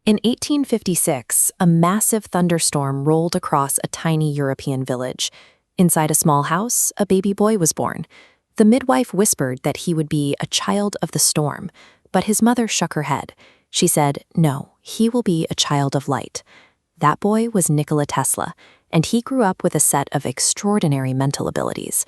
In 1856, a massive thunderstorm rolled across a tiny European village. Inside a small house, a baby boy was born. The midwife whispered that he would be a child of the storm, but his mother shook her head. She said, "No, he will be a child of light." That boy was Nikola Tesla, and he grew up with a set of extraordinary mental abilities.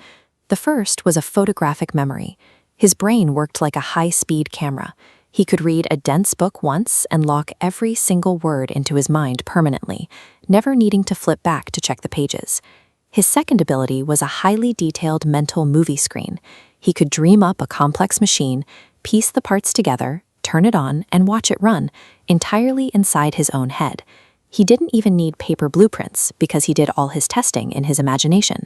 The first was a photographic memory. His brain worked like a high-speed camera. He could read a dense book once and lock every single word into his mind permanently, never needing to flip back to check the pages. His second ability was a highly detailed mental movie screen. He could dream up a complex machine, piece the parts together, turn it on, and watch it run, entirely inside his own head. He didn't even need paper blueprints because he did all his testing in his imagination.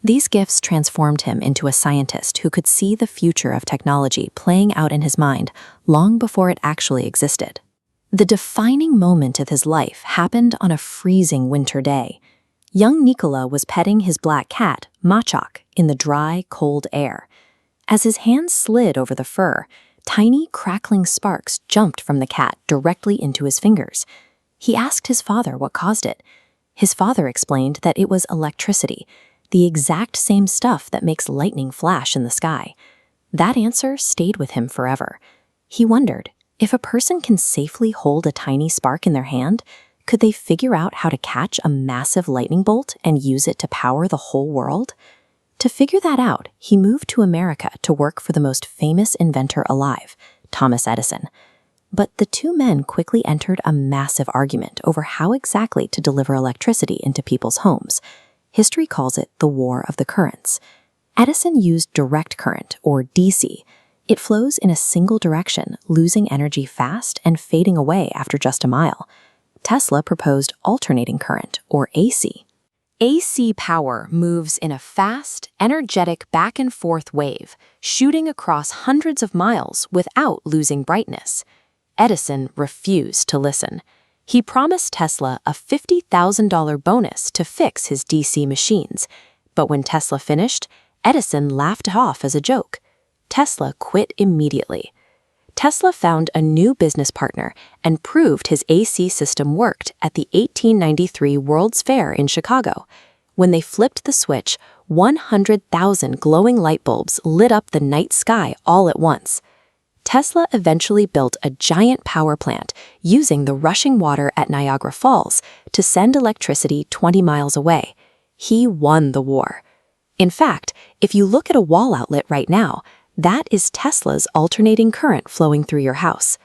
These gifts transformed him into a scientist who could see the future of technology playing out in his mind long before it actually existed. The defining moment of his life happened on a freezing winter day. Young Nikola was petting his black cat, Machak, in the dry, cold air. As his hands slid over the fur, tiny, crackling sparks jumped from the cat directly into his fingers. He asked his father what caused it. His father explained that it was electricity, the exact same stuff that makes lightning flash in the sky. That answer stayed with him forever. He wondered, if a person can safely hold a tiny spark in their hand, could they figure out how to catch a massive lightning bolt and use it to power the whole world? To figure that out, he moved to America to work for the most famous inventor alive, Thomas Edison. But the two men quickly entered a massive argument over how exactly to deliver electricity into people's homes. History calls it the War of the Currents. Edison used direct current, or DC. It flows in a single direction, losing energy fast and fading away after just a mile. Tesla proposed alternating current, or AC. AC power moves in a fast, energetic back-and-forth wave, shooting across hundreds of miles without losing brightness. Edison refused to listen. He promised Tesla a $50,000 bonus to fix his DC machines, but when Tesla finished, Edison laughed it off as a joke. Tesla quit immediately. Tesla found a new business partner and proved his AC system worked at the 1893 World's Fair in Chicago. When they flipped the switch, 100,000 glowing light bulbs lit up the night sky all at once. Tesla eventually built a giant power plant using the rushing water at Niagara Falls to send electricity 20 miles away. He won the war. In fact, if you look at a wall outlet right now, that is Tesla's alternating current flowing through your house.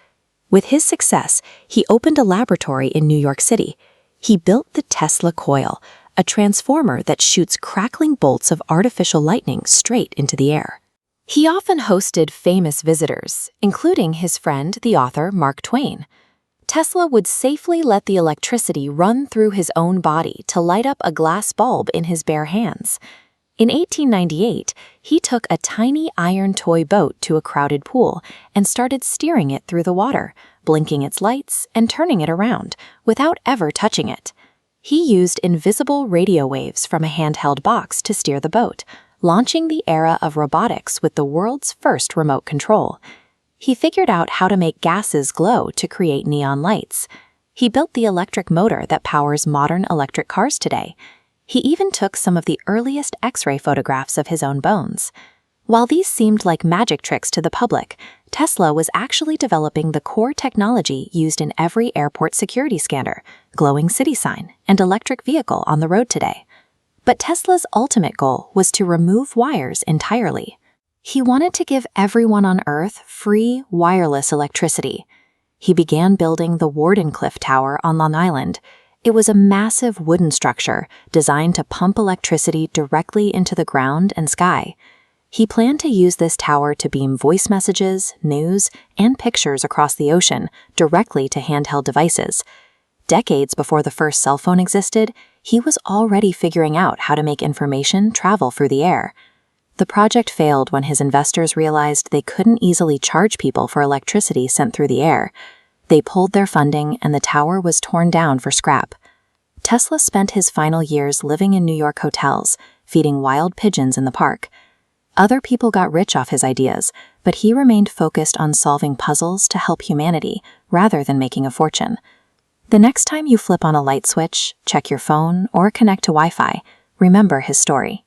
With his success, he opened a laboratory in New York City. He built the Tesla Coil, a transformer that shoots crackling bolts of artificial lightning straight into the air. He often hosted famous visitors, including his friend, the author Mark Twain. Tesla would safely let the electricity run through his own body to light up a glass bulb in his bare hands. In 1898, he took a tiny iron toy boat to a crowded pool and started steering it through the water, blinking its lights and turning it around without ever touching it. He used invisible radio waves from a handheld box to steer the boat, launching the era of robotics with the world's first remote control. He figured out how to make gases glow to create neon lights. He built the electric motor that powers modern electric cars today. He even took some of the earliest X-ray photographs of his own bones. While these seemed like magic tricks to the public, Tesla was actually developing the core technology used in every airport security scanner, glowing city sign, and electric vehicle on the road today. But Tesla's ultimate goal was to remove wires entirely. He wanted to give everyone on Earth free, wireless electricity. He began building the Wardenclyffe Tower on Long Island. It was a massive wooden structure designed to pump electricity directly into the ground and sky. He planned to use this tower to beam voice messages, news, and pictures across the ocean directly to handheld devices. Decades before the first cell phone existed, he was already figuring out how to make information travel through the air. The project failed when his investors realized they couldn't easily charge people for electricity sent through the air. They pulled their funding and the tower was torn down for scrap. Tesla spent his final years living in New York hotels, feeding wild pigeons in the park. Other people got rich off his ideas, but he remained focused on solving puzzles to help humanity rather than making a fortune. The next time you flip on a light switch, check your phone, or connect to Wi-Fi, remember his story.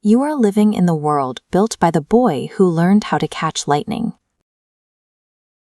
You are living in the world built by the boy who learned how to catch lightning.